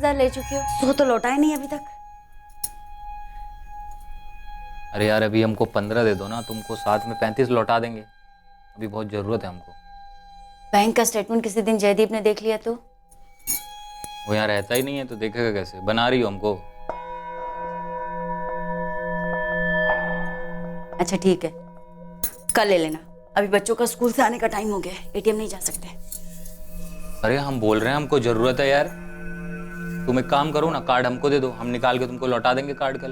50,000 ले चुकी हो, 100 तो लौटाए नहीं अभी तक। अरे यार अभी हमको 15 दे दो ना, तुमको साथ में 35 लौटा देंगे। अभी बहुत ज़रूरत है हमको। बैंक का स्टेटमेंट किसी दिन जयदीप ने देख लिया तो? वो यहाँ रहता ही नहीं है तो देखेगा कैसे? बना रही हो हमको। अच्छा ठीक है, कल ले लेना। अभी बच्चों का स्कूल से आने का टाइम हो गया है, एटीएम नहीं जा सकते। अरे हम बोल रहे हैं हमको ज़रूरत है यार। तुम एक काम करो ना, कार्ड हमको दे दो, हम निकाल के तुमको लौटा देंगे कार्ड कल।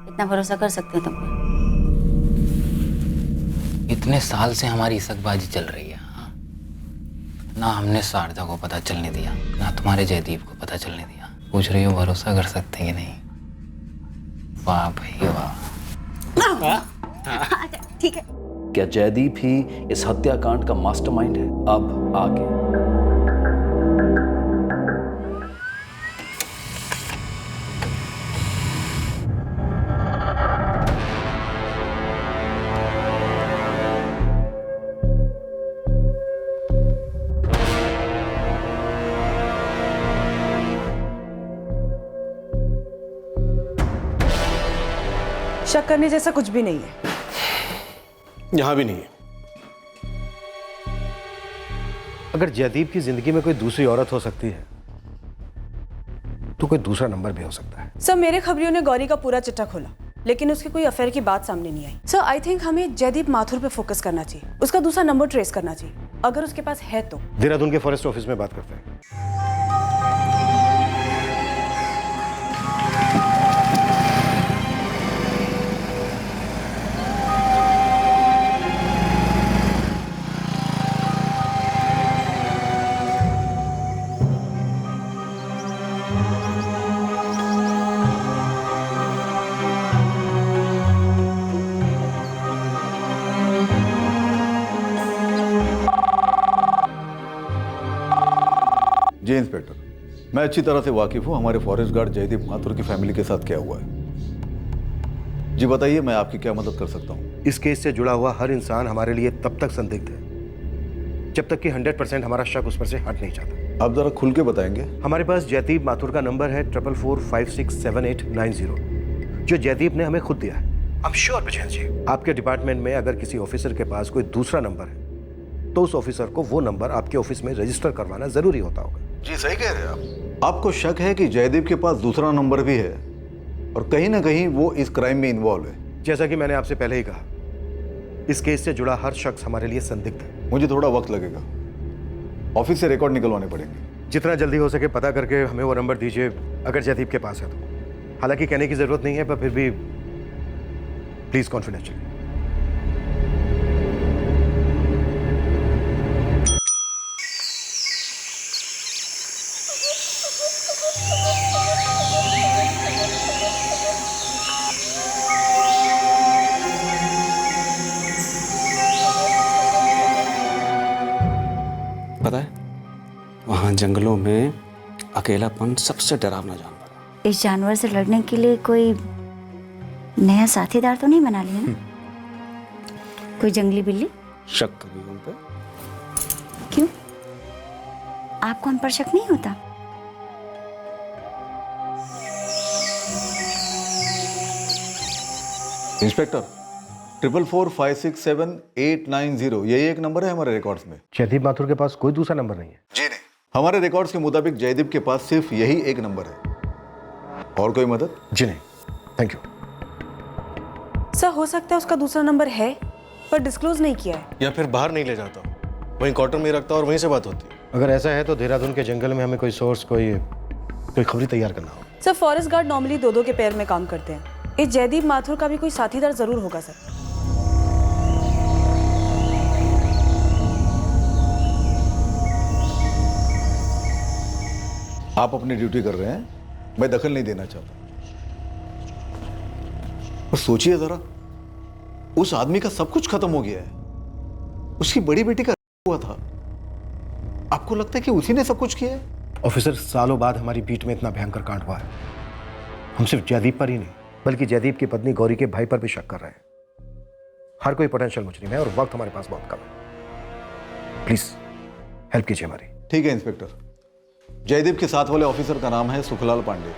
इतना भरोसा कर सकते हैं तुम पर? इतने साल से हमारी सकबाजी चल रही है, हाँ? ना हमने शारदा को पता चलने दिया, ना तुम्हारे जयदीप को पता चलने दिया। पूछ रही हो भरोसा कर सकते हैं कि नहीं? वाह भाई वाह। ठीक है। क्या जयदीप ही इस हत्याकांड का मास्टरमाइंड है? अब आगे। शक करने जैसा कुछ भी नहीं है। यहां भी नहीं है। अगर जयदीप की जिंदगी में कोई दूसरी औरत हो सकती है तो कोई दूसरा नंबर भी हो सकता है। सर मेरे खबरियों ने गौरी का पूरा चिट्ठा खोला, लेकिन उसकी कोई अफेयर की बात सामने नहीं आई। सर आई थिंक हमें जयदीप माथुर पे फोकस करना चाहिए, उसका दूसरा नंबर ट्रेस करना चाहिए, अगर उसके पास है तो। देहरादून के फॉरेस्ट ऑफिस में बात करते हैं। जी इंस्पेक्टर, मैं अच्छी तरह से वाकिफ हूँ हमारे फॉरेस्ट गार्ड जयदीप माथुर की फैमिली के साथ क्या हुआ है। जी बताइए, मैं आपकी क्या मदद कर सकता हूँ? इस केस से जुड़ा हुआ हर इंसान हमारे लिए तब तक संदिग्ध है जब तक कि 100% हमारा शक उस पर से हट नहीं जाता। आप जरा खुल के बताएंगे? हमारे पास जयदीप माथुर का नंबर है 44456789, जो जयदीप ने हमें खुद दिया है। I'm sure विजयन जी, आपके डिपार्टमेंट में अगर किसी ऑफिसर के पास कोई दूसरा नंबर है तो उस ऑफिसर को वो नंबर आपके ऑफिस में रजिस्टर करवाना जरूरी होता होगा। जी सही कह रहे हैं आप। आपको शक है कि जयदीप के पास दूसरा नंबर भी है और कहीं ना कहीं वो इस क्राइम में इन्वॉल्व है। जैसा कि मैंने आपसे पहले ही कहा, इस केस से जुड़ा हर शख्स हमारे लिए संदिग्ध है। मुझे थोड़ा वक्त लगेगा, ऑफिस से रिकॉर्ड निकलवाने पड़ेंगे। जितना जल्दी हो सके पता करके हमें वो नंबर दीजिए, अगर जयदीप के पास है तो। हालांकि कहने की जरूरत नहीं है, पर फिर भी प्लीज कॉन्फिडेंशियल। पता है, वहाँ जंगलों में अकेलापन सबसे डरावना जानवर है। इस जानवर से लड़ने के लिए कोई नया साथीदार तो नहीं बना लिया ना? कोई जंगली बिल्ली? शक कभी उन पे? क्यों, आपको हम पर शक नहीं होता? इंस्पेक्टर, 44456789, यही एक नंबर है हमारे रिकॉर्ड्स में। जयदीप माथुर के पास कोई दूसरा नंबर नहीं है? जी नहीं, हमारे रिकॉर्ड्स के मुताबिक जयदीप के पास सिर्फ यही एक नंबर है। और कोई मदद? जी नहीं, थैंक यू। सर हो सकता है उसका दूसरा नंबर है पर डिस्क्लोज नहीं किया है। या फिर बाहर नहीं ले जाता, वहीं क्वार्टर में रखता और वहीं से बात होती। अगर ऐसा है तो देहरादून के जंगल में हमें कोई सोर्स, कोई खबरी तैयार करना हो। सर फॉरेस्ट गार्ड नॉर्मली दो के पेयर में काम करते हैं। इस जयदीप माथुर का भी कोई साथीदार जरूर होगा सर। आप अपनी ड्यूटी कर रहे हैं, मैं दखल नहीं देना चाहता। बस सोचिए जरा, उस आदमी का सब कुछ खत्म हो गया है। उसकी बड़ी बेटी का हुआ था, आपको लगता है कि उसी ने सब कुछ किया है? ऑफिसर, सालों बाद हमारी बीट में इतना भयंकर कांड हुआ है। हम सिर्फ जयदीप पर ही नहीं बल्कि जयदीप की पत्नी गौरी के भाई पर भी शक कर रहे हैं। हर कोई पोटेंशियल मुजरिम है और वक्त हमारे पास बहुत कम है। प्लीज हेल्प कीजिए हमारी। ठीक है इंस्पेक्टर, जयदीप के साथ वाले ऑफिसर का नाम है सुखलाल पांडे।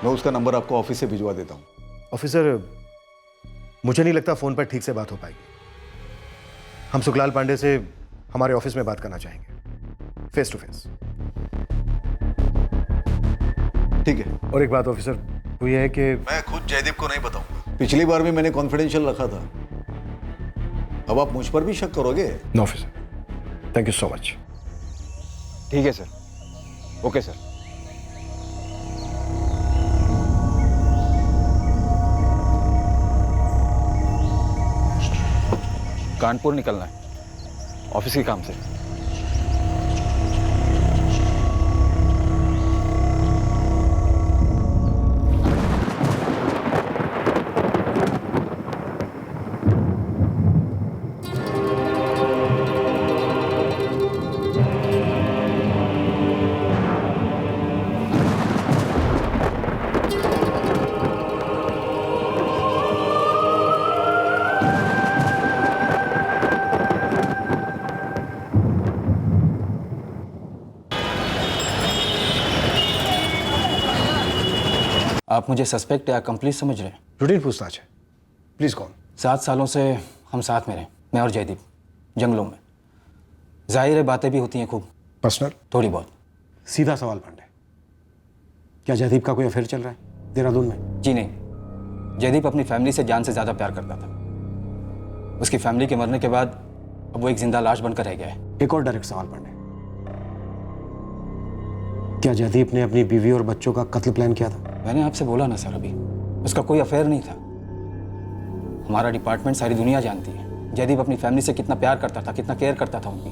मैं उसका नंबर आपको ऑफिस से भिजवा देता हूँ। ऑफिसर, मुझे नहीं लगता फ़ोन पर ठीक से बात हो पाएगी। हम सुखलाल पांडे से हमारे ऑफिस में बात करना चाहेंगे, फेस टू फेस। ठीक है। और एक बात ऑफिसर, वो ये है कि मैं खुद जयदीप को नहीं बताऊंगा। पिछली बार भी मैंने कॉन्फिडेंशियल रखा था। अब आप मुझ पर भी शक करोगे? No officer, thank you so much. ठीक है सर, ओके सर। कानपुर निकलना है ऑफिस के काम से। आप मुझे सस्पेक्ट या कंप्लीट समझ रहे हैं? रूटीन पूछताछ है, प्लीज कौन? 7 सालों से हम साथ में रहे, मैं और जयदीप, जंगलों में। जाहिर है बातें भी होती हैं खूब, पर्सनल? थोड़ी बहुत। सीधा सवाल पांडे, क्या जयदीप का कोई अफेयर चल रहा है देहरादून में? जी नहीं, जयदीप अपनी फैमिली से जान से ज़्यादा प्यार करता था। उसकी फैमिली के मरने के बाद अब वो एक जिंदा लाश बनकर रह गया है। एक और डायरेक्ट सवाल पांडे, क्या जयदीप ने अपनी बीवी और बच्चों का कत्ल प्लान किया था? मैंने आपसे बोला ना सर, अभी उसका कोई अफेयर नहीं था। हमारा डिपार्टमेंट सारी दुनिया जानती है जयदीप अपनी फैमिली से कितना प्यार करता था, कितना केयर करता था उनकी।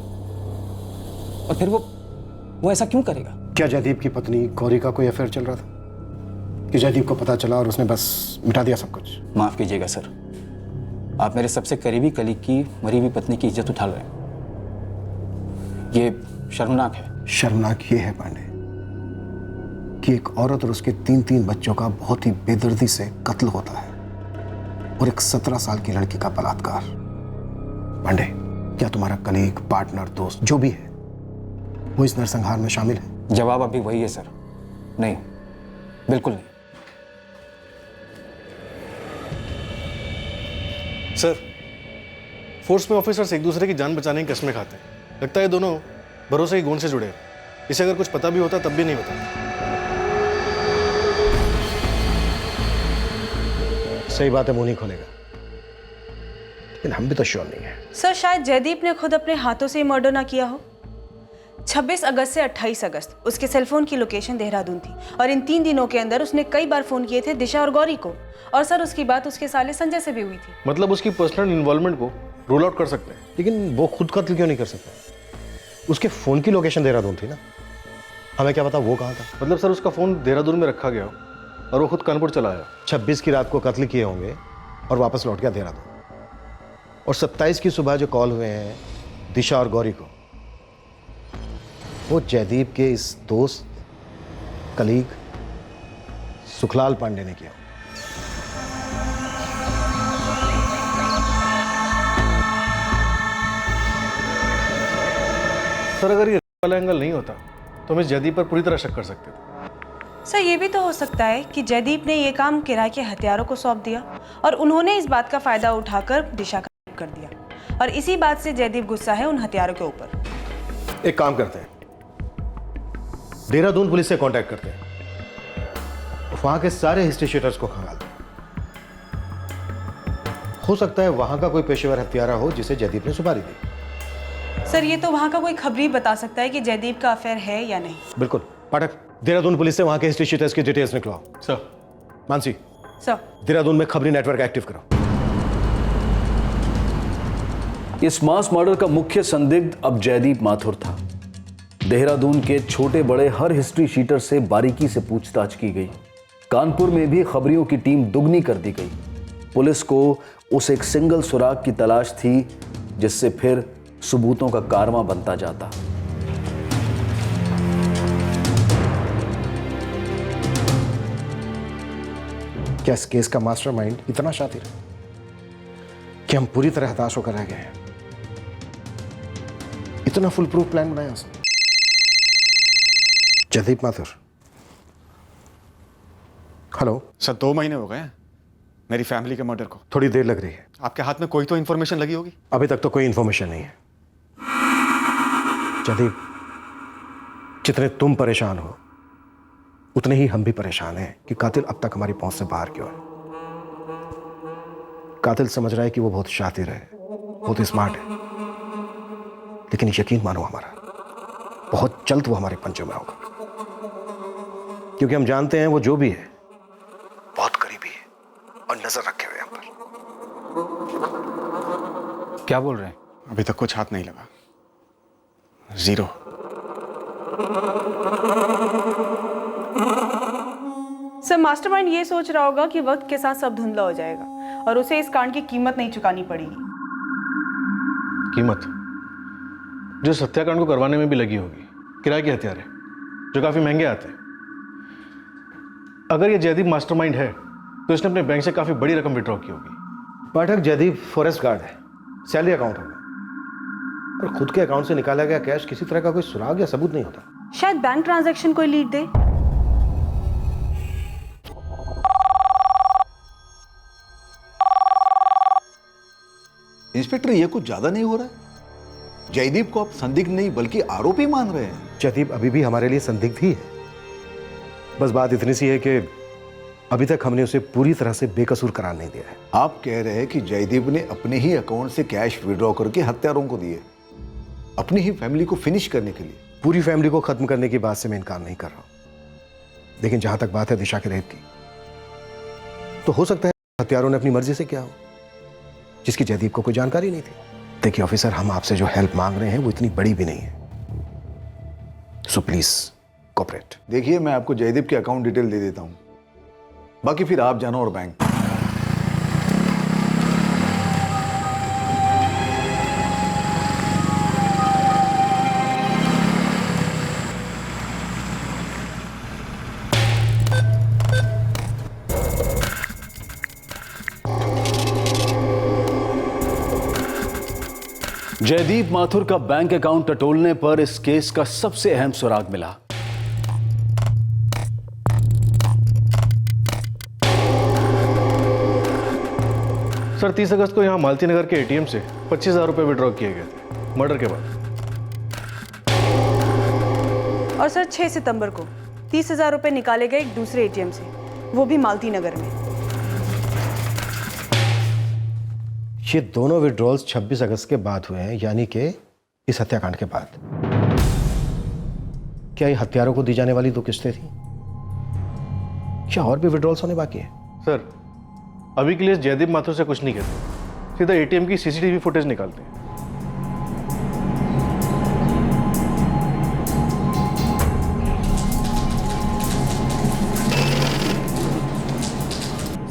और फिर वो ऐसा क्यों करेगा? क्या जयदीप की पत्नी गौरी का कोई अफेयर चल रहा था कि जयदीप को पता चला और उसने बस मिटा दिया सब कुछ? माफ़ कीजिएगा सर, आप मेरे सबसे करीबी कलीग की मरी हुई पत्नी की इज्जत उठा रहे हैं। ये शर्मनाक है। शर्मनाक ये है पांडे कि एक औरत और उसके 3 बच्चों का बहुत ही बेदर्दी से कत्ल होता है, और एक 17 साल की लड़की का बलात्कार। पांडे, क्या तुम्हारा कलीग, पार्टनर, दोस्त जो भी है वो इस नरसंहार में शामिल है? जवाब अभी वही है सर, नहीं, बिल्कुल नहीं। सर, फोर्स में ऑफिसर्स एक दूसरे की जान बचाने की कस्में खाते हैं। लगता है दोनों भरोसे की गोंद से जुड़े हैं। इसे अगर कुछ पता भी होता तब भी नहीं बताते। सही बात है, मुंह नहीं खोलेगा, लेकिन हम भी तो श्योर नहीं है। सर, शायद जयदीप ने खुद अपने हाथों से मर्डर ना किया हो। 26 अगस्त से 28 अगस्त उसके सेलफोन की लोकेशन देहरादून थी, और इन 3 दिनों के अंदर उसने कई बार फोन किए थे दिशा और गौरी को। और सर, उसकी बात उसके साले संजय से भी हुई थी। मतलब उसकी पर्सनल इन्वॉल्वमेंट को रूल आउट कर सकते हैं। लेकिन वो खुद कत्ल क्यों नहीं कर सकता? उसके फोन की लोकेशन देहरादून थी ना, हमें क्या पता वो कहाँ था। मतलब सर, उसका फोन देहरादून में रखा गया हो और वो खुद कानपुर चला आया। 26 की रात को कत्ल किए होंगे और वापस लौट गया देहरादून। और 27 की सुबह जो कॉल हुए हैं दिशा और गौरी को, वो जयदीप के इस दोस्त, कलीग सुखलाल पांडे ने किया। सर, अगर ये वाला एंगल नहीं होता तो हम इस जयदीप पर पूरी तरह शक कर सकते थे। सर, ये भी तो हो सकता है कि जयदीप ने ये काम किराए के हथियारों को सौंप दिया और उन्होंने इस बात का फायदा उठाकर दिशा का रेप कर दिया, और इसी बात से जयदीप गुस्सा है उन हथियारों के ऊपर। एक काम करते हैं, देहरादून पुलिस से कांटेक्ट करते हैं, वहां के सारे हिस्ट्री शीटर्स को खंगाल दें। हो सकता है वहां का कोई पेशेवर हत्यारा हो जिसे जयदीप ने सुपारी दी। सर, ये तो वहाँ का कोई खबरी बता सकता है कि जयदीप का अफेयर है या नहीं। बिल्कुल। पाठक, देहरादून पुलिस से वहां के हिस्ट्री शीटर्स की डिटेल्स निकलवाओ। सर। मानसी, सर, देहरादून में खबरी नेटवर्क एक्टिव करो। इस मास मर्डर का मुख्य संदिग्ध अब जयदीप माथुर था। देहरादून के छोटे बड़े हर हिस्ट्री शीटर से बारीकी से पूछताछ की गई। कानपुर में भी खबरियों की टीम दुगनी कर दी गई। पुलिस को उस एक सिंगल सुराग की तलाश थी जिससे फिर सबूतों का कारवां बनता जाता। क्या इस केस का मास्टरमाइंड इतना शातिर है कि हम पूरी तरह हताश होकर रह गए हैं? इतना फुल प्रूफ प्लान बनाया उसने। जयदीप माथुर। हेलो। सर 2 महीने हो गए हैं मेरी फैमिली के मर्डर को। थोड़ी देर लग रही है। आपके हाथ में कोई तो इन्फॉर्मेशन लगी होगी। अभी तक तो कोई इंफॉर्मेशन नहीं है। जयदीप, जितने तुम परेशान हो उतने ही हम भी परेशान हैं कि कातिल अब तक हमारी पहुंच से बाहर क्यों है। कातिल समझ रहा है कि वो बहुत शातिर है, बहुत स्मार्ट है, लेकिन यकीन मानो हमारा, बहुत जल्द वो हमारे पंचों में होगा, क्योंकि हम जानते हैं वो जो भी है बहुत करीबी है और नजर रखे हुए हम पर। क्या बोल रहे हैं? अभी तक कुछ हाथ नहीं लगा, 0। सर मास्टरमाइंड ये सोच रहा होगा कि वक्त के साथ सब धुंधला हो जाएगा और उसे इस कांड की कीमत नहीं चुकानी पड़ेगी। कीमत जो इस हत्याकांड को करवाने में भी लगी होगी, किराए के हथियार है जो काफी महंगे आते हैं। अगर ये जयदीप मास्टरमाइंड है तो इसने अपने बैंक से काफी बड़ी रकम विड्रॉ की होगी। पाठक, जयदीप फॉरेस्ट गार्ड है, सैलरी अकाउंट होगा, और खुद के अकाउंट से निकाला गया कैश किसी तरह का कोई सुराग या सबूत नहीं होता। शायद बैंक ट्रांजैक्शन कोई लीड दे। इंस्पेक्टर, ये कुछ ज्यादा नहीं हो रहा है? जयदीप को आप संदिग्ध नहीं बल्कि आरोपी मान रहे हैं। जयदीप अभी भी हमारे लिए संदिग्ध ही है। बस बात इतनी सी है कि अभी तक हमने उसे पूरी तरह से बेकसूर करार नहीं दिया है। आप कह रहे हैं कि जयदीप ने अपने ही अकाउंट से कैश विड्रॉ करके हत्यारों को दिए, अपनी ही फैमिली को फिनिश करने के लिए। पूरी फैमिली को खत्म करने की बात से मैं इनकार नहीं कर रहा हूं, लेकिन जहां तक बात है दिशा के रेप की, तो हो सकता है हत्यारों ने अपनी मर्जी से किया हो, जिसकी जयदीप को कोई जानकारी नहीं थी। देखिए ऑफिसर, हम आपसे जो हेल्प मांग रहे हैं वो इतनी बड़ी भी नहीं है, सो प्लीज कोऑपरेट। देखिए, मैं आपको जयदीप के अकाउंट डिटेल दे देता हूं, बाकी फिर आप जानो और बैंक। जयदीप माथुर का बैंक अकाउंट टटोलने पर इस केस का सबसे अहम सुराग मिला। सर 30 अगस्त को यहाँ मालती नगर के एटीएम से 25,000 रुपये विड्रॉ किए गए थे मर्डर के बाद। और सर 6 सितंबर को 30,000 रुपये निकाले गए एक दूसरे एटीएम से, वो भी मालती नगर में। ये दोनों विड्रॉल्स 26 अगस्त के बाद हुए हैं, यानी कि इस हत्याकांड के बाद। क्या ये हत्यारों को दी जाने वाली 2 किस्तें थी? क्या और भी विड्रॉल्स होने बाकी है? सर अभी के लिए जयदीप माथुर से कुछ नहीं कहते, सीधा एटीएम की सीसीटीवी फुटेज निकालते हैं।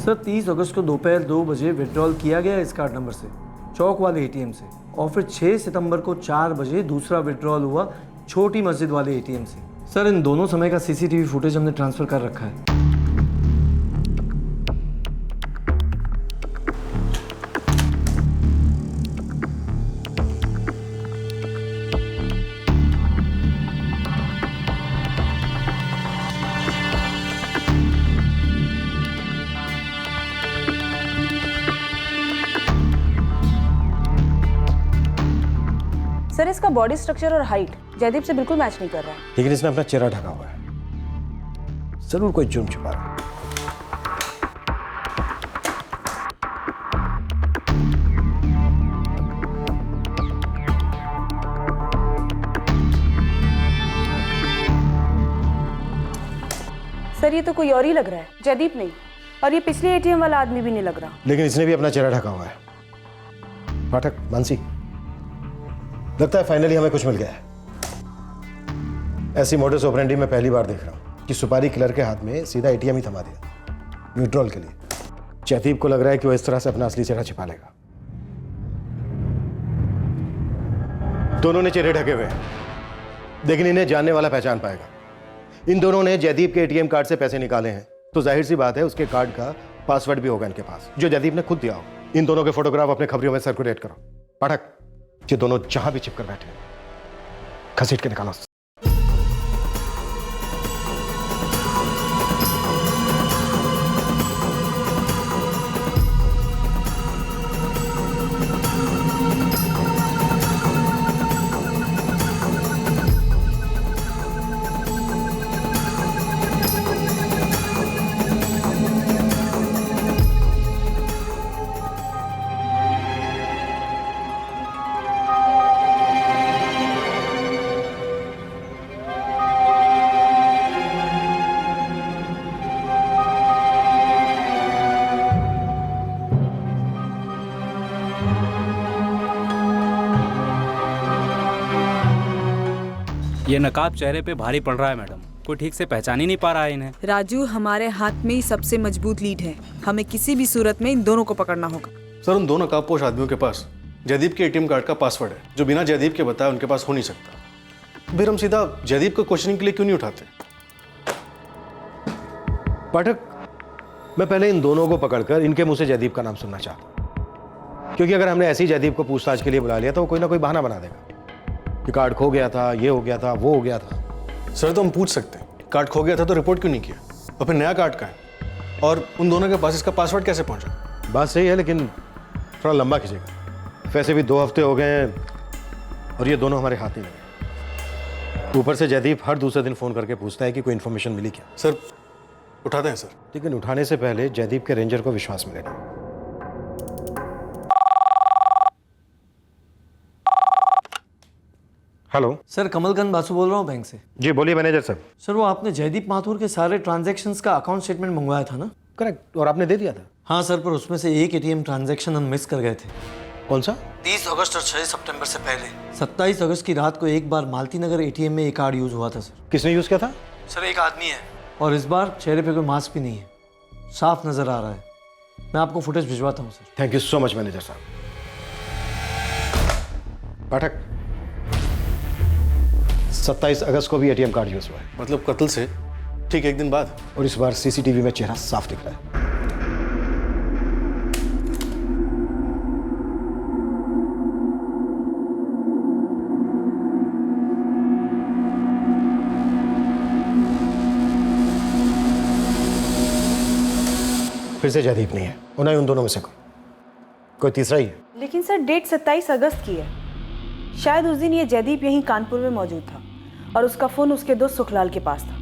सर 30 अगस्त को दोपहर 2 बजे विड्रॉल किया गया इस कार्ड नंबर से, चौक वाले एटीएम से, और फिर 6 सितंबर को 4 बजे दूसरा विड्रॉल हुआ छोटी मस्जिद वाले एटीएम से। सर इन दोनों समय का सीसीटीवी फुटेज हमने ट्रांसफर कर रखा है। सर इसका बॉडी स्ट्रक्चर और हाइट जयदीप से बिल्कुल मैच नहीं कर रहा है। लेकिन इसने अपना चेहरा ढका हुआ है, जरूर कोई जुर्म छुपा रहा है। सर ये तो कोई और ही लग रहा है, जयदीप नहीं, और ये पिछले एटीएम वाला आदमी भी नहीं लग रहा। लेकिन इसने भी अपना चेहरा ढका हुआ है। पाठक, मानसी, लगता है फाइनली हमें कुछ मिल गया है। ऐसी मोडस ऑपरेंडी मैं पहली बार देख रहा हूं कि सुपारी किलर के हाथ में सीधा एटीएम ही थमा दिया विड्रॉल के लिए। जयदीप को लग रहा है कि वो इस तरह से अपना असली चेहरा छिपा लेगा। दोनों ने चेहरे ढके हुए हैं, लेकिन इन्हें जानने वाला पहचान पाएगा। इन दोनों ने जयदीप के एटीएम कार्ड से पैसे निकाले हैं, तो जाहिर सी बात है उसके कार्ड का पासवर्ड भी होगा इनके पास, जो जयदीप ने खुद दिया हो। इन दोनों के फोटोग्राफ अपने खबरियों में सर्कुलेट करो। पाठक, ये दोनों जहां भी चिपकर बैठे हैं, घसीट के निकालो। ये नकाब चेहरे पे भारी पड़ रहा है मैडम, कोई ठीक से पहचान ही नहीं पा रहा है इन्हें। राजू, हमारे हाथ में ही सबसे मजबूत लीड है, हमें किसी भी सूरत में इन दोनों को पकड़ना होगा। सर, उन दोनों नकाबपोश आदमियों के पास जयदीप के एटीएम कार्ड का पासवर्ड है, जो बिना जयदीप के बताए उनके पास हो नहीं सकता। फिर हम सीधा जयदीप को क्वेश्चनिंग के लिए क्यों नहीं उठाते? पाठक, मैं पहले इन दोनों को पकड़कर इनके मुंह से जयदीप का नाम सुनना चाहता हूं, क्योंकि अगर हमने ऐसे ही जयदीप को पूछताछ के लिए बुला लिया तो वो कोई ना कोई बहाना बना देगा कि कार्ड खो गया था, ये हो गया था, वो हो गया था। सर, तो हम पूछ सकते हैं, कार्ड खो गया था तो रिपोर्ट क्यों नहीं किया, और फिर नया कार्ड का है, और उन दोनों के पास इसका पासवर्ड कैसे पहुंचा? बात सही है, लेकिन थोड़ा लंबा खींचेगा। वैसे भी 2 हफ्ते हो गए हैं और ये दोनों हमारे हाथ नहीं लगे। ऊपर से जयदीप हर दूसरे दिन फोन करके पूछता है कि कोई इन्फॉर्मेशन मिली क्या। सर, उठाते हैं सर। लेकिन उठाने से पहले जयदीप के रेंजर को विश्वास मिलेगा। हेलो सर, कमलकांत बासु बोल रहा हूँ बैंक से। जी बोलिए मैनेजर साहब। सर, वो आपने जयदीप माथुर के सारे ट्रांजैक्शंस का अकाउंट स्टेटमेंट मंगवाया था ना? करेक्ट, और आपने दे दिया था? हाँ सर, पर उसमें से एक एटीएम ट्रांजैक्शन हम मिस कर गए थे। कौन सा? 30 अगस्त और 6 सितंबर से पहले 27 अगस्त की रात को एक बार मालती नगर एटीएम में एक कार्ड यूज हुआ था सर। किसने यूज किया था? सर, एक आदमी है, और इस बार चेहरे पे कोई मास्क भी नहीं है, साफ नजर आ रहा है। मैं आपको फुटेज भिजवाता हूँ sir. Thank you so much manager साहब। पाठक, 27 अगस्त को भी एटीएम कार्ड यूज हुआ है, मतलब कत्ल से ठीक एक दिन बाद, और इस बार सीसीटीवी में चेहरा साफ दिख रहा है। फिर से जयदीप नहीं है, उन्हें उन दोनों में से कोई तीसरा ही है। लेकिन सर, डेट 27 अगस्त की है, शायद उस दिन ये जयदीप यहीं कानपुर में मौजूद था और उसका फोन उसके दोस्त सुखलाल के पास था।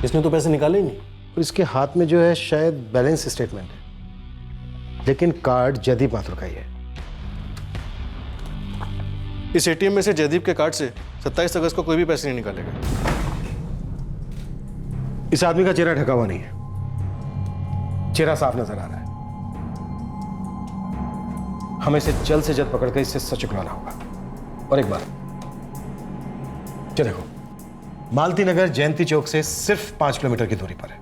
इसने तो पैसे निकाले ही नहीं। और इसके हाथ में जो है शायद बैलेंस स्टेटमेंट है, लेकिन कार्ड जयदीप माथुर का ही है। इस एटीएम में से जयदीप के कार्ड से 27 अगस्त को कोई भी पैसे नहीं निकालेगा। इस आदमी का चेहरा ढका हुआ नहीं है, चेहरा साफ नजर आ रहा है। हमें इसे जल्द से जल्द पकड़कर इससे सच उगलाना होगा। और एक बार देखो, मालती नगर जयंती चौक से सिर्फ 5 किलोमीटर की दूरी पर है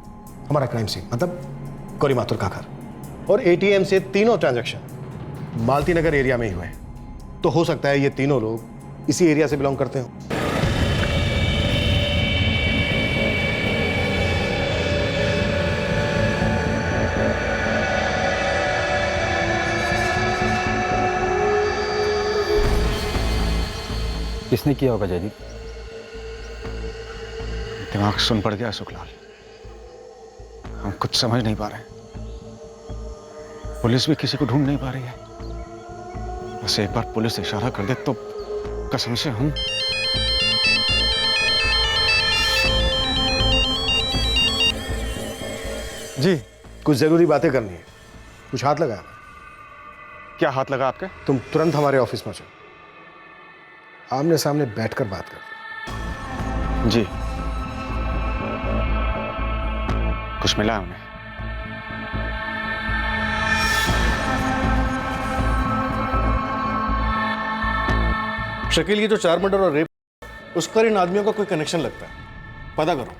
हमारा क्राइम सीन, मतलब गौरी माथुर का घर। और एटीएम से तीनों ट्रांजैक्शन मालती नगर एरिया में ही हुए हैं, तो हो सकता है ये तीनों लोग इसी एरिया से बिलोंग करते हो। किसने किया होगा जयदीप? दिमाग सुन पड़ गया सुखलाल, हम कुछ समझ नहीं पा रहे। पुलिस भी किसी को ढूंढ नहीं पा रही है। बस एक बार पुलिस इशारा कर दे तो कसम से हम। जी, कुछ जरूरी बातें करनी है। कुछ हाथ लगाया? क्या हाथ लगा आपके? तुम तुरंत हमारे ऑफिस पहुंचो, आमने सामने बैठकर बात करते। जी। कुछ मिला है उन्हें? शकील, ये जो 4 मर्डर और रेप, उसका इन आदमियों का कोई कनेक्शन लगता है। पता करो,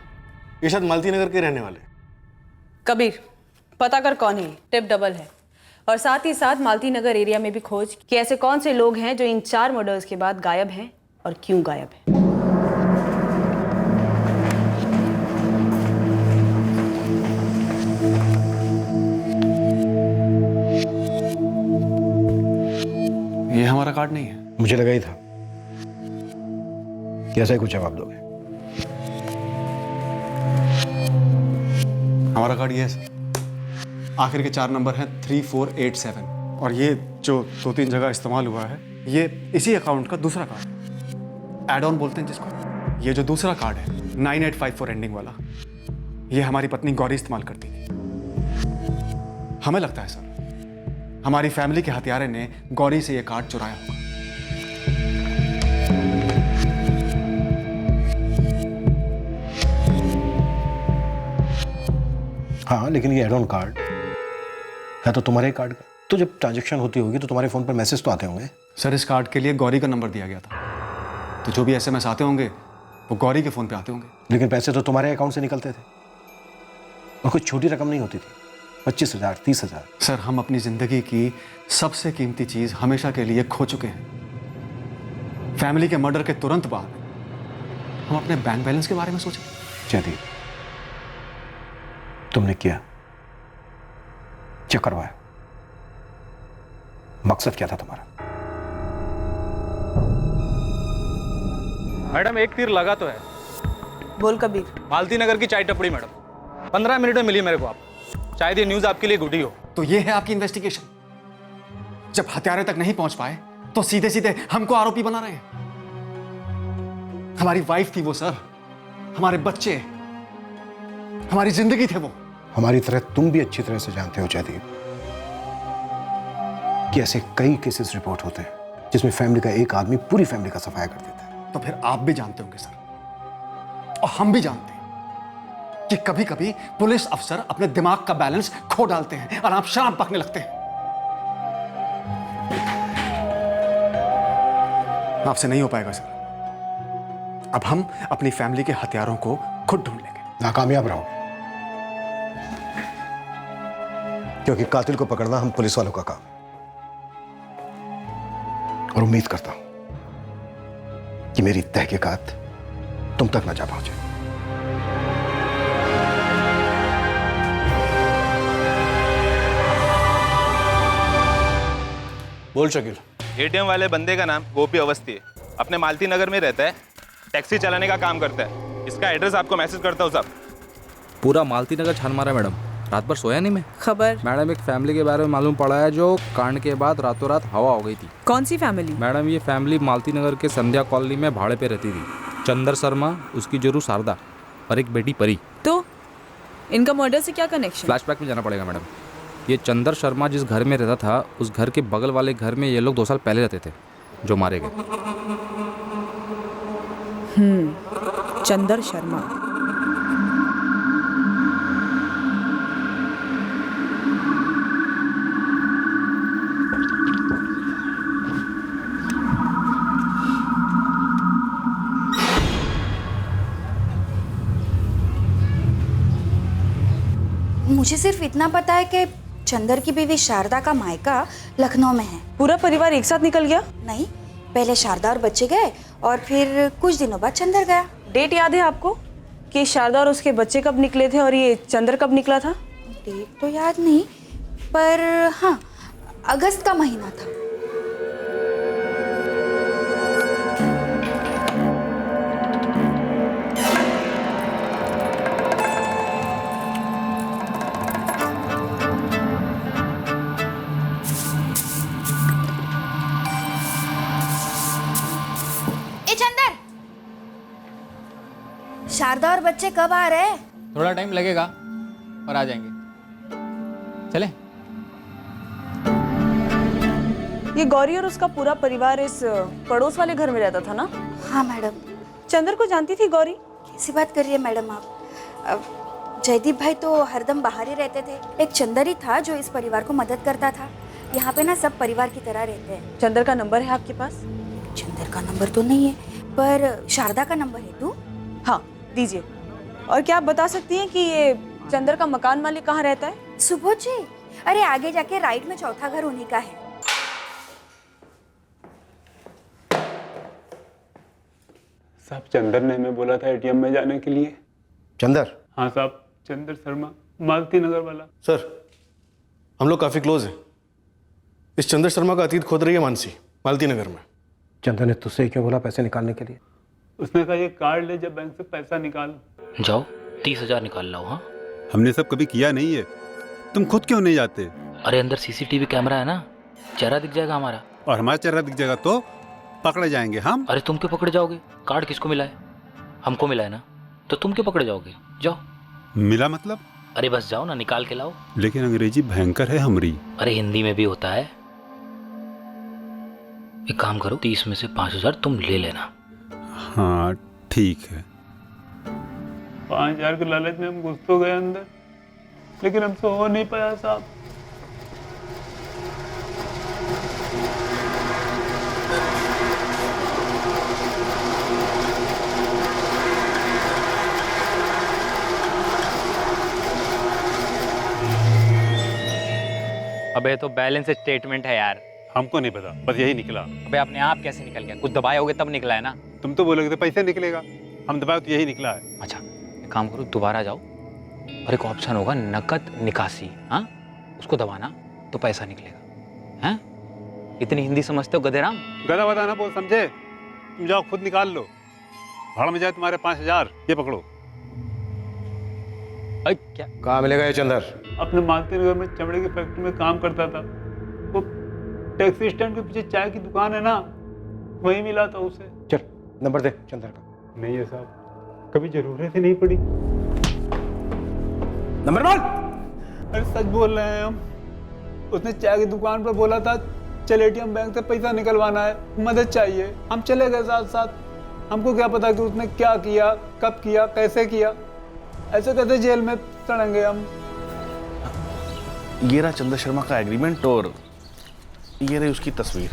ये शायद मालती नगर के रहने वाले। कबीर, पता कर कौन है, टिप डबल है। और साथ ही साथ मालती नगर एरिया में भी खोज कि ऐसे कौन से लोग हैं जो इन 4 मर्डर्स के बाद गायब हैं और क्यों गायब हैं। ये हमारा कार्ड नहीं है। मुझे लगा ही था कि ऐसा ही कुछ जवाब दोगे। हमारा कार्ड ये है सर। आखिर के 4 नंबर हैं 3487, और ये जो 2-3 जगह इस्तेमाल हुआ है, ये इसी अकाउंट का दूसरा कार्ड, एड ऑन बोलते हैं जिसको। ये जो दूसरा कार्ड है 9854 एंडिंग वाला, ये हमारी पत्नी गौरी इस्तेमाल करती थी। हमें लगता है सर, हमारी फैमिली के हत्यारे ने गौरी से ये कार्ड चुराया होगा। हाँ, लेकिन ये एड ऑन कार्ड है तो तुम्हारे कार्ड का। तो जब ट्रांजैक्शन होती होगी तो तुम्हारे फ़ोन पर मैसेज तो आते होंगे। सर इस कार्ड के लिए गौरी का नंबर दिया गया था, तो जो भी SMS आते होंगे वो गौरी के फ़ोन पे आते होंगे। लेकिन पैसे तो तुम्हारे अकाउंट से निकलते थे और कोई छोटी रकम नहीं होती थी, 25,000, 30,000। सर हम अपनी ज़िंदगी की सबसे कीमती चीज़ हमेशा के लिए खो चुके हैं। फैमिली के मर्डर के तुरंत बाद हम अपने बैंक बैलेंस के बारे में सोचें। जयदीप, तुमने किया, क्या करवाया, मकसद क्या था तुम्हारा? मैडम एक तीर लगा तो है। बोल कबीर। मालती नगर की चाय टपड़ी मैडम, 15 मिनट में मिली मेरे को आप। शायद ये न्यूज़ आपके लिए गुड ही हो। तो ये है आपकी इन्वेस्टिगेशन? जब हत्यारे तक नहीं पहुंच पाए तो सीधे सीधे हमको आरोपी बना रहे हैं। हमारी वाइफ थी वो सर, हमारे बच्चे, हमारी जिंदगी थे वो। हमारी तरह तुम भी अच्छी तरह से जानते हो जयदीप कि ऐसे कई केसेस रिपोर्ट होते हैं जिसमें फैमिली का एक आदमी पूरी फैमिली का सफाया कर देता है। तो फिर आप भी जानते होंगे सर, और हम भी जानते हैं कि कभी कभी पुलिस अफसर अपने दिमाग का बैलेंस खो डालते हैं और आप शराब पकने लगते हैं। आपसे नहीं हो पाएगा सर। अब हम अपनी फैमिली के हथियारों को खुद ढूंढ लेंगे। नाकामयाब रहो, क्योंकि कातिल को पकड़ना हम पुलिस वालों का काम है। और उम्मीद करता हूं कि मेरी तहकीकात तुम तक न जा पहुंचे। बोल शकील। एटीएम वाले बंदे का नाम गोपी अवस्थी है, अपने मालती नगर में रहता है, टैक्सी चलाने का काम करता है। इसका एड्रेस आपको मैसेज करता हूँ साहब। पूरा मालती नगर छान मारा मैडम, रात भर सोया नहीं मैं। खबर? मैडम एक फैमिली के बारे में मालूम पड़ा है जो कांड के बाद रातों रात हवा हो गई थी। कौन सी फैमिली? मैडम ये फैमिली मालती नगर के संध्या कॉलोनी में भाड़े पे रहती थी। चंदर शर्मा, उसकी जरू शारदा और एक बेटी परी। तो इनका मर्डर से क्या कनेक्शन? फ्लैशबैक में जाना पड़ेगा मैडम। ये चंदर शर्मा जिस घर में रहता था उस घर के बगल वाले घर में ये लोग 2 साल पहले रहते थे जो मारे गए। चंदर शर्मा। मुझे सिर्फ इतना पता है कि चंदर की बीवी शारदा का मायका लखनऊ में है। पूरा परिवार एक साथ निकल गया? नहीं, पहले शारदा और बच्चे गए और फिर कुछ दिनों बाद चंदर गया। डेट याद है आपको कि शारदा और उसके बच्चे कब निकले थे और ये चंदर कब निकला था? डेट तो याद नहीं, पर हाँ, अगस्त का महीना था। शारदा और बच्चे कब आ रहे हैं? थोड़ा टाइम लगेगा और आ जाएंगे। चले। ये गौरी और उसका पूरा परिवार इस पड़ोस वाले घर में रहता था ना? हाँ मैडम। चंदर को जानती थी गौरी? कैसी बात कर रही है मैडम आप? जयदीप भाई तो हरदम बाहर ही रहते थे। एक चंदर ही था जो इस परिवार को मदद करता था। यहाँ पे ना सब परिवार की तरह रहते हैं। चंदर का नंबर है आपके पास? चंदर का नंबर तो नहीं है, पर शारदा का नंबर है। तू? हाँ दीजिए। और क्या आप बता सकती हैं कि ये चंदर का मकान मालिक कहाँ रहता है? सुबोध जी, अरे आगे जाके राइट में चौथा घर उन्हीं का है। साहब चंदर ने हमें बोला था एटीएम में जाने के लिए। चंदर? हाँ साहब, चंदर शर्मा, मालती नगर वाला। सर हम लोग काफ़ी क्लोज हैं। इस चंदर शर्मा का अतीत खोद रही है मानसी, मालती नगर में। चंदर ने तुझसे क्यों बोला पैसे निकालने के लिए? उसने कहा ये कार्ड ले, जब बैंक से पैसा निकाल जाओ 30,000 निकाल लाओ। हाँ हमने सब कभी किया नहीं है, तुम खुद क्यों नहीं जाते? अरे अंदर CCTV कैमरा है ना, चेहरा दिख जाएगा हमारा। और हमारा चेहरा दिख जाएगा तो पकड़े जाएंगे हम। अरे तुम क्यों पकड़े जाओगे? कार्ड किसको मिला है? हमको मिला है ना, तो तुम क्यों पकड़े जाओगे? जाओ। मिला मतलब? अरे बस जाओ ना, निकाल के लाओ। लेकिन अंग्रेजी भयंकर है हमारी। अरे हिंदी में भी होता है। एक काम करो, 30 में से 5,000 तुम ले लेना। हाँ ठीक है। 5,000 के लालच में हम घुस तो गए अंदर, लेकिन हमसे हो नहीं पाया साहब। अबे तो बैलेंस स्टेटमेंट है यार। हमको नहीं पता, बस यही निकला। अबे अपने आप कैसे निकल गया? कुछ दबाए होगे तब निकला है ना। तुम तो बोलोगे तो पैसे निकलेगा, हम दबाए तो यही निकला है। अच्छा एक काम करो, दोबारा जाओ और एक ऑप्शन होगा नकद निकासी, हाँ उसको दबाना तो पैसा निकलेगा। हैं इतनी हिंदी समझते हो गधेराम? गधा वधा ना बोल, समझे? तुम जाओ खुद निकाल लो। भाड़ में जाए तुम्हारे 5000, ये पकड़ो। क्या कहाँ मिलेगा ये चंदर? अपने मालती नगर में चमड़े की फैक्ट्री में काम करता था। वो टैक्सी स्टैंड के पीछे चाय की दुकान है ना, वहीं मिला था उसे। चल नंबर दे चंदर का। नहीं है साहब, कभी जरूरत ही नहीं पड़ी। नंबर बोल। अरे सच बोल रहे हैं हम। उसने चाय की दुकान पर बोला था चल एटीएम बैंक से पैसा निकलवाना है, मदद चाहिए। हम चले गए साथ साथ। हमको क्या पता कि उसने क्या किया, कब किया, कैसे किया। ऐसे कैसे जेल में सड़ेंगे हम। ये रहा चंद्र शर्मा का एग्रीमेंट और ये रही उसकी तस्वीर।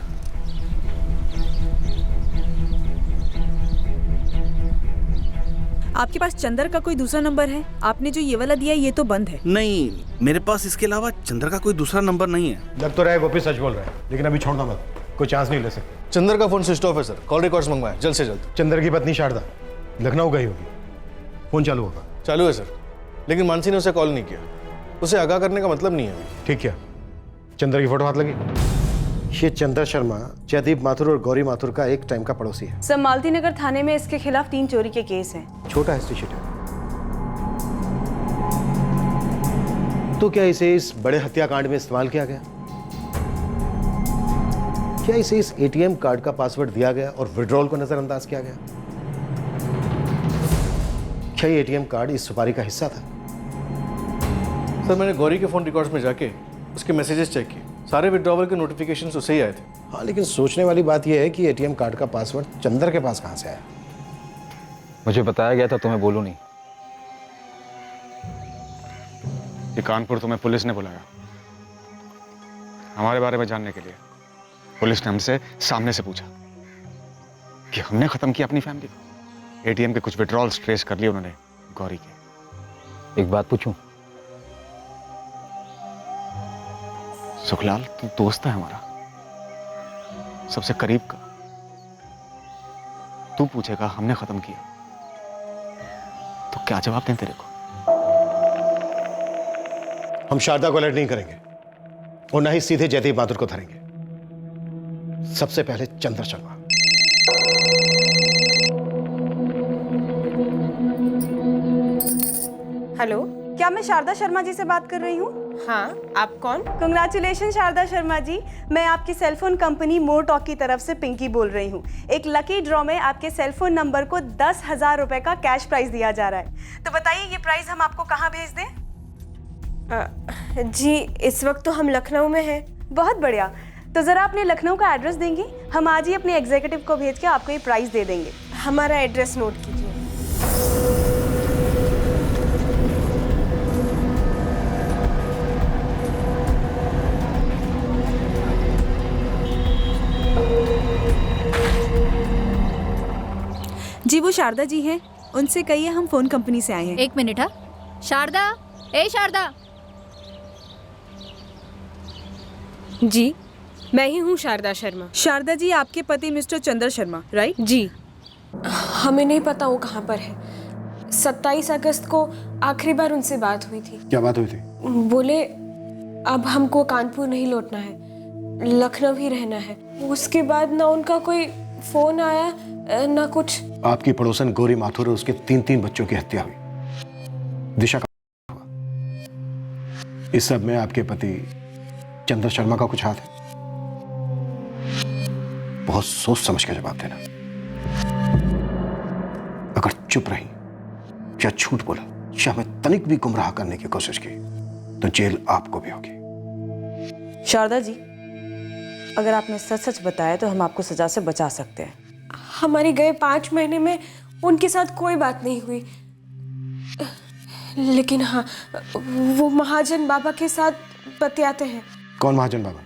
आपके पास चंदर का कोई दूसरा नंबर है? आपने जो ये वाला दिया ये तो बंद है। नहीं, मेरे पास इसके अलावा चंद्र का कोई दूसरा नंबर नहीं है। लग तो रहा है गोपी सच बोल रहा है, लेकिन अभी छोड़ना मत, कोई चांस नहीं ले सकते। चंदर का फोन स्विच ऑफ है सर, कॉल रिकॉर्ड्स मंगवाएं जल्द से जल्द। चंदर की पत्नी शारदा लखनऊ गई होगी, फोन चालू होगा। चालू है सर, लेकिन मानसी ने उसे कॉल नहीं किया। उसे आगाह करने का मतलब नहीं है। ठीक है, चंदर की फोटो हाथ लगी। ये चंदर शर्मा जयदीप माथुर और गौरी माथुर का एक टाइम का पड़ोसी है। सर मालती नगर थाने में इसके खिलाफ 3 चोरी के केस हैं। छोटा हिस्ट्री शीट है। तो क्या इसे इस बड़े हत्याकांड में इस्तेमाल किया गया? क्या इसे इस एटीएम कार्ड का पासवर्ड दिया गया और विड्रॉल को नजरअंदाज किया गया? क्या ये एटीएम कार्ड इस सुपारी का हिस्सा था? सर मैंने गौरी के फोन रिकॉर्ड्स में जाके उसके मैसेजेस चेक किए, सारे विड्रॉवल के नोटिफिकेशंस उसे ही आए थे। हाँ, लेकिन सोचने वाली बात यह है कि एटीएम कार्ड का पासवर्ड चंदर के पास कहां से आया? मुझे बताया गया था, तुम्हें बोलूं नहीं। ये कानपुर तुम्हें पुलिस ने बुलाया हमारे बारे में जानने के लिए। पुलिस ने हमसे सामने से पूछा कि हमने खत्म किया अपनी फैमिली को। एटीएम के कुछ विड्रॉल्स ट्रेस कर लिए उन्होंने गौरी के। एक बात पूछूं? सुखलाल, तू दोस्त है हमारा, सबसे करीब का। तू पूछेगा हमने खत्म किया तो क्या जवाब दें तेरे को? हम शारदा को अलर्ट नहीं करेंगे और ना ही सीधे जयदीप माथुर को धरेंगे। सबसे पहले चंद्र शर्मा। हेलो, क्या मैं शारदा शर्मा जी से बात कर रही हूँ? हाँ, आप कौन? कंग्रेचुलेशन शारदा शर्मा जी, मैं आपकी सेलफोन कंपनी मोर टॉक की तरफ से पिंकी बोल रही हूँ। एक लकी ड्रॉ में आपके सेलफोन नंबर को 10,000 रुपए का कैश प्राइज दिया जा रहा है। तो बताइए ये प्राइज हम आपको कहाँ भेज दें? जी इस वक्त तो हम लखनऊ में हैं। बहुत बढ़िया, तो ज़रा अपने लखनऊ का एड्रेस देंगे? हम आज ही अपने एग्जीक्यूटिव को भेज के आपको ये प्राइस दे देंगे। हमारा एड्रेस नोट कीजिए। जी वो शारदा जी हैं, उनसे कहिए हम फ़ोन कंपनी से आए हैं। 1 मिनट। हाँ शारदा, ए शारदा। जी मैं ही हूँ शारदा शर्मा। शारदा जी आपके पति मिस्टर चंद्र शर्मा, राइट? जी हमें नहीं पता वो कहाँ पर है। 27 अगस्त को आखिरी बार उनसे बात हुई थी। क्या बात हुई थी? बोले अब हमको कानपुर नहीं लौटना है, लखनऊ ही रहना है। उसके बाद ना उनका कोई फोन आया ना कुछ। आपकी पड़ोसन गौरी माथुर और उसके 3 बच्चों की हत्या हुई। दिशा का हुआ। इस सब में आपके पति चंद्र शर्मा का कुछ हाथ है? बहुत सोच समझ के जवाब देना। अगर चुप रही या झूठ बोला या हमें तनिक भी गुमराह करने की कोशिश की तो जेल आपको भी होगी। शारदा जी, अगर आपने सच सच बताया तो हम आपको सजा से बचा सकते हैं। हमारे गए 5 महीने में उनके साथ कोई बात नहीं हुई, लेकिन हाँ, वो महाजन बाबा के साथ बतियाते हैं। कौन महाजन बाबा?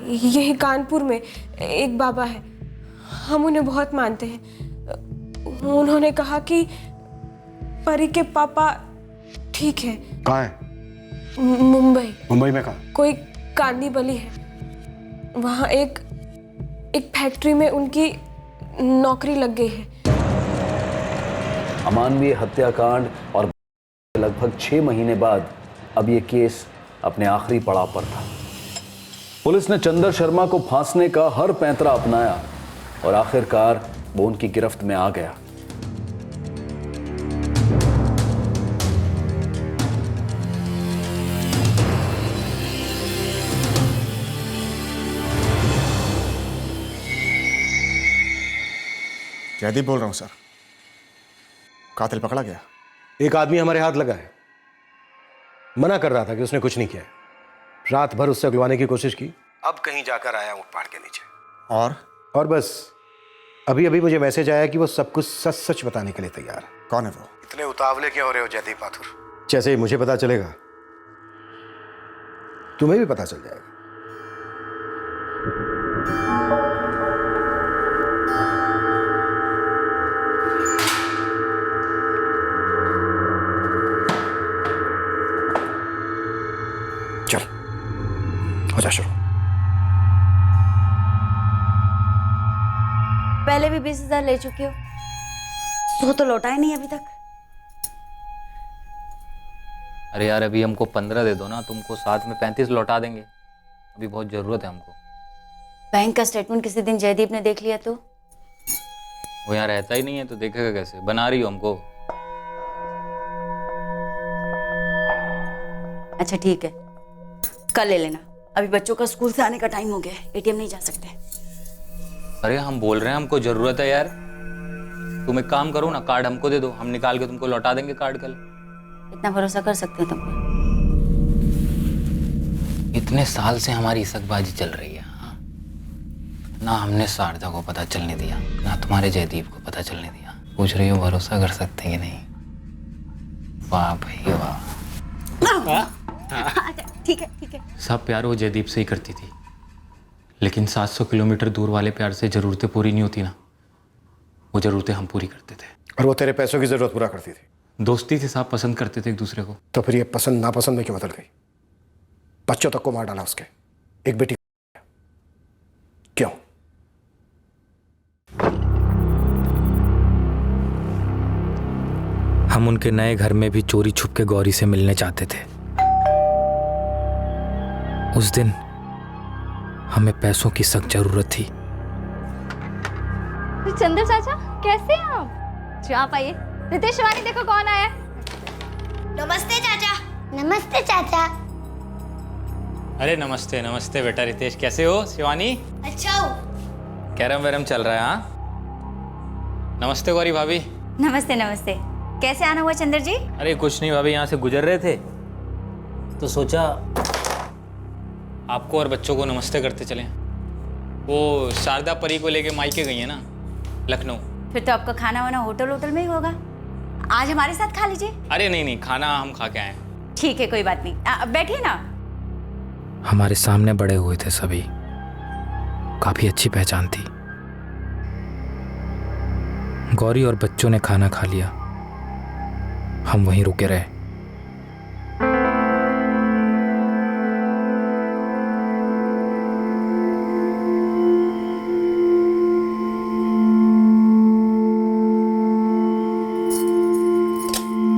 यही कानपुर में एक बाबा है, हम उन्हें बहुत मानते हैं। उन्होंने कहा कि परी के पापा ठीक है। कहाँ है? मुंबई। मुंबई में कहाँ? कोई कांदीबली है, वहाँ एक फैक्ट्री में उनकी नौकरी लग गई है। अमानवीय हत्याकांड और लगभग 6 महीने बाद अब यह केस अपने आखिरी पड़ाव पर था। पुलिस ने चंदर शर्मा को फांसने का हर पैंतरा अपनाया और आखिरकार वो उनकी गिरफ्त में आ गया। जयदीप बोल रहा हूं सर। कातिल पकड़ा गया? एक आदमी हमारे हाथ लगा है, मना कर रहा था कि उसने कुछ नहीं किया। रात भर उससे अगलवाने की कोशिश की, अब कहीं जाकर आया ऊंट पहाड़ के नीचे। और बस अभी अभी मुझे मैसेज आया कि वो सब कुछ सच सच बताने के लिए तैयार है। कौन है वो? इतने उतावले क्यों हो रहे हो जयदीप माथुर? जैसे ही मुझे पता चलेगा तुम्हें भी पता चल जाएगा। चल हो जा शुरू। पहले भी 20,000 ले चुकी हो, तो लौटा ही नहीं अभी तक। अरे यार अभी हमको 15 दे दो ना, तुमको साथ में 35 लौटा देंगे। अभी बहुत ज़रूरत है हमको। बैंक का स्टेटमेंट किसी दिन जयदीप ने देख लिया तो? वो यहाँ रहता ही नहीं है तो देखेगा कैसे? बना रही हो हमको। अच्छा ठीक है, कल ले लेना। अभी बच्चों का स्कूल से आने का टाइम हो गया है, एटीएम नहीं जा सकते। अरे हम बोल रहे हैं हमको ज़रूरत है यार। तुम एक काम करो ना, कार्ड हमको दे दो, हम निकाल के तुमको लौटा देंगे कार्ड कल। इतना भरोसा कर सकते हैं तुम पर? इतने साल से हमारी सकबाजी चल रही है, हाँ? ना हमने शारदा को पता चलने दिया, ना तुम्हारे जयदीप को पता चलने दिया। पूछ रही हो भरोसा कर सकते हैं कि नहीं? वाह भाई वाह। ठीक है। सब प्यार वो जयदीप से ही करती थी, लेकिन 700 किलोमीटर दूर वाले प्यार से ज़रूरतें पूरी नहीं होती ना। वो ज़रूरतें हम पूरी करते थे। और वो तेरे पैसों की जरूरत पूरा करती थी। दोस्ती से साहब पसंद करते थे एक दूसरे को। तो फिर ये पसंद नापसंद में क्यों बदल गई? बच्चों तक को मार डाला उसके, एक बेटी क्यों? हम उनके नए घर में भी चोरी छुप के गौरी से मिलने चाहते थे। उस दिन हमें पैसों की सख्त जरूरत थी। चंदर चाचा कैसे हैं आप? जी आप आइए। रितेश शिवानी देखो कौन आया है। नमस्ते चाचा। नमस्ते चाचा। अरे नमस्ते नमस्ते बेटा रितेश, कैसे हो? शिवानी अच्छा हो? कैरम वैरम चल रहा है? हाँ नमस्ते गौरी भाभी। नमस्ते नमस्ते। कैसे आना हुआ चंदर जी? अरे कुछ नहीं भाभी, यहाँ से गुजर रहे थे तो सोचा आपको और बच्चों को नमस्ते करते चलें। वो शारदा परी को लेके मायके गई है ना लखनऊ। फिर तो आपका खाना वाना होटल में ही होगा। आज हमारे साथ खा लीजिए। अरे नहीं खाना हम खा के आए। ठीक है कोई बात नहीं, बैठिए ना। हमारे सामने बड़े हुए थे सभी, काफी अच्छी पहचान थी। गौरी और बच्चों ने खाना खा लिया, हम वहीं रुके रहे।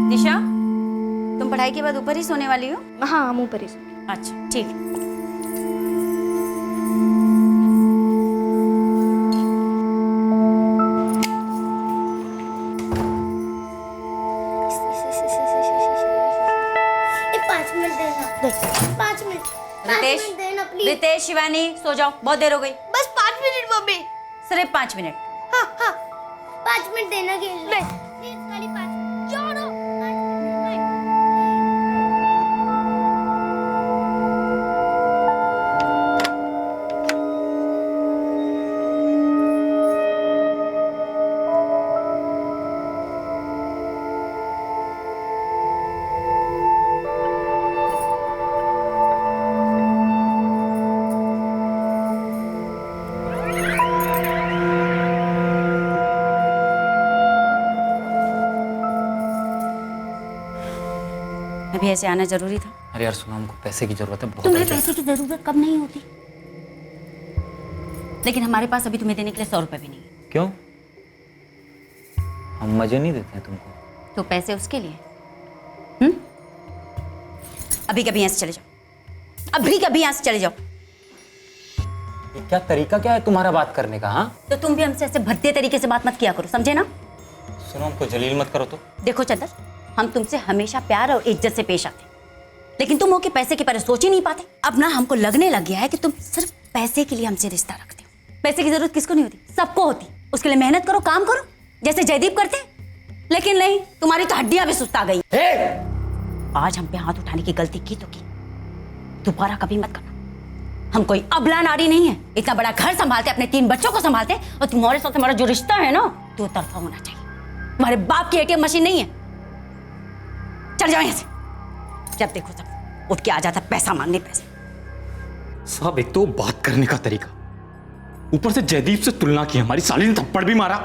दिशा, तुम पढ़ाई के बाद ऊपर ही सोने वाली हो? हाँ हम ऊपर ही। अच्छा ठीक है। रितेश शिवानी सो जाओ, बहुत देर हो गई। बस 5 मिनट मम्मी। सिर्फ 5 मिनट। हाँ 5 मिनट देना के लिए। प्लीज खाली 5 मिनट। छोड़ो। भी ऐसे आना जरूरी था? अरे यार सुनो, हमको पैसे की जरूरत है बहुत। तुम्हें पैसे की जरूरत कब नहीं होती? लेकिन हमारे पास अभी तुम्हें देने के लिए 100 रुपए भी नहीं है। क्यों? हम मजे नहीं देते हैं तुमको? तो पैसे उसके लिए। अभी कभी यहाँ से चले जाओ, अभी कभी यहाँ से चले जाओ। ये क्या तरीका क्या है तुम्हारा बात करने का? हाँ, तो तुम भी हमसे ऐसे भद्दे तरीके से बात मत किया करो, समझे ना? सुनो, हमको जलील मत करो तो। देखो चंदर, हम तुमसे हमेशा प्यार और इज्जत से पेश आते, लेकिन तुम हो कि पैसे के बारे में सोच ही नहीं पाते। अब ना हमको लगने लग गया है कि तुम सिर्फ पैसे के लिए हमसे रिश्ता रखते हो। पैसे की जरूरत किसको नहीं होती? सबको होती। उसके लिए मेहनत करो, काम करो, जैसे जयदीप करते। लेकिन नहीं, तुम्हारी तो हड्डियां भी सुस्ता गई। आज हम पे हाथ उठाने की गलती की तो की, दोबारा कभी मत करना। हम कोई अबला नारी नहीं है, इतना बड़ा घर संभालते, अपने 3 बच्चों को संभालते, और तुम्हारे साथ हमारा जो रिश्ता है ना, 2 तरफा होना चाहिए। तुम्हारे बाप की ATM मशीन नहीं है। चल जाओ यहाँ से। जब देखो तब उठ के आ जाता पैसा मांगने। पैसे साहब, एक तो बात करने का तरीका, ऊपर से जयदीप से तुलना की, हमारी साली ने थप्पड़ भी मारा।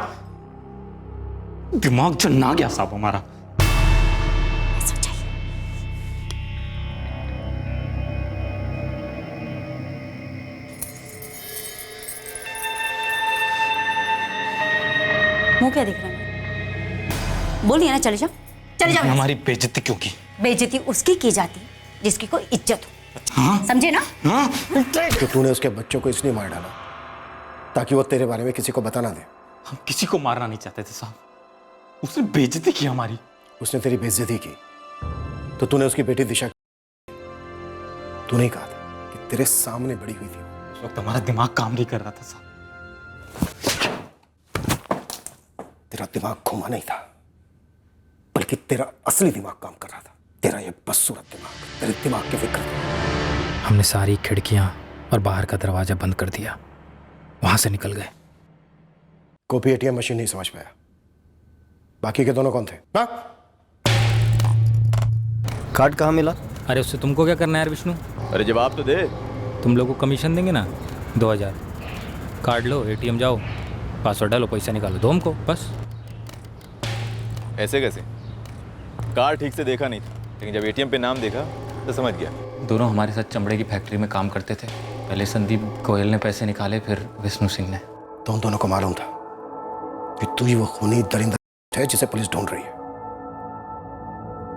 दिमाग चलना गया साहब हमारा। मुंह क्या दिख रहा है? बोलिए ना, चले जाओ, चले जाओ। हमारी बेइज्जती क्यों की? बेइज्जती उसकी की जाती जिसकी कोई इज्जत हो। हाँ? समझे ना? हाँ? तो तूने उसके बच्चों को इसलिए मार डाला ताकि वो तेरे बारे में किसी को बता ना दे। हम किसी को मारना नहीं चाहते थे साहब, उसने बेइज्जती की हमारी। उसने तेरी बेइज्जती की तो तूने उसकी बेटी दिशा, तूने कहा था कि तेरे सामने बड़ी हुई थी। उस वक्त हमारा दिमाग काम नहीं कर रहा था साहब। तेरा दिमाग घुमा नहीं था, बल्कि तेरा असली दिमाग काम कर रहा था। तेरा ये बदसूरत दिमाग, तेरे दिमाग की फिक्र। हमने सारी खिड़कियां और बाहर का दरवाजा बंद कर दिया, वहां से निकल गए। कॉपी ATM मशीन नहीं समझ पाया, बाकी के दोनों कौन थे? हाँ? कार्ड कहाँ मिला? अरे उससे तुमको क्या करना है यार विष्णु? अरे जवाब तो दे। तुम लोगों को कमीशन देंगे ना 2000। कार्ड लो, ATM जाओ, पासवर्ड डालो, पैसा निकालो, दो हमको बस। ऐसे कैसे? कार्ड ठीक से देखा नहीं था, लेकिन जब ATM पे नाम देखा तो समझ गया। दोनों हमारे साथ चमड़े की फैक्ट्री में काम करते थे। पहले संदीप गोयल ने पैसे निकाले, फिर विष्णु सिंह ने। तो उन दोनों को मालूम था कि तू ही वो खूनी दरिंदा है जिसे पुलिस ढूंढ रही है।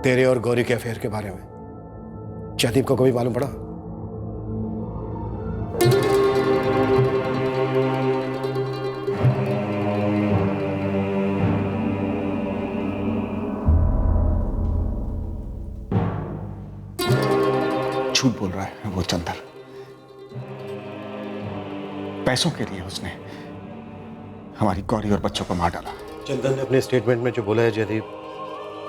तेरे और गौरी के अफेयर के बारे में जयदीप को कभी मालूम पड़ा? झूठ बोल रहा है वो चंदर। पैसों के लिए उसने हमारी गौरी और बच्चों को मार डाला। चंदन ने अपने स्टेटमेंट में जो बोला है जयदीप,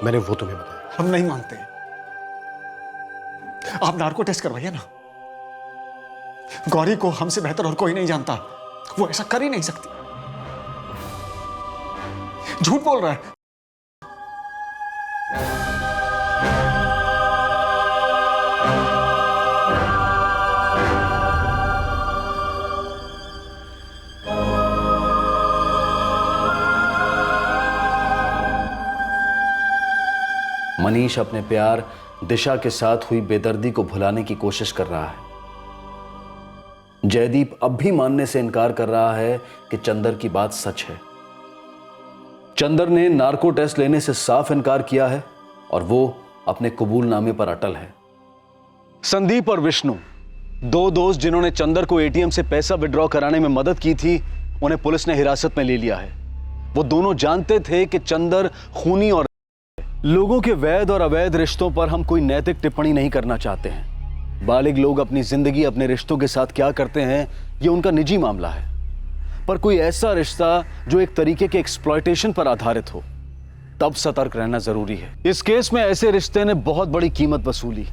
मैंने वो तुम्हें बताया। हम नहीं मानते। आप नार्को टेस्ट करवाइए ना। गौरी को हमसे बेहतर और कोई नहीं जानता, वो ऐसा कर ही नहीं सकती। झूठ बोल रहा है। मनीष अपने प्यार दिशा के साथ हुई बेदर्दी को भुलाने की कोशिश कर रहा है। जयदीप अब भी मानने से इनकार कर रहा है कि चंदर की बात सच है। चंदर ने नार्को टेस्ट लेने से साफ इनकार किया है और वो अपने कबूलनामे पर अटल है। संदीप और विष्णु, 2 दोस्त जिन्होंने चंदर को ATM से पैसा विड्रॉ कराने में मदद की थी, उन्हें पुलिस ने हिरासत में ले लिया है। वो दोनों जानते थे कि चंदर खूनी और लोगों के वैध और अवैध रिश्तों पर हम कोई नैतिक टिप्पणी नहीं करना चाहते हैं। बालिग लोग अपनी जिंदगी अपने रिश्तों के साथ क्या करते हैं, ये उनका निजी मामला है। पर कोई ऐसा रिश्ता जो एक तरीके के एक्सप्लॉयटेशन पर आधारित हो, तब सतर्क रहना जरूरी है। इस केस में ऐसे रिश्ते ने बहुत बड़ी कीमत वसूली।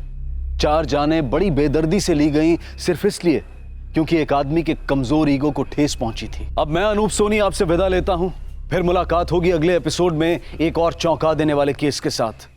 4 जानें बड़ी बेदर्दी से ली गई, सिर्फ इसलिए क्योंकि एक आदमी के कमजोर ईगो को ठेस पहुंची थी। अब मैं अनूप सोनी आपसे विदा लेता हूं। फिर मुलाकात होगी अगले एपिसोड में एक और चौंका देने वाले केस के साथ।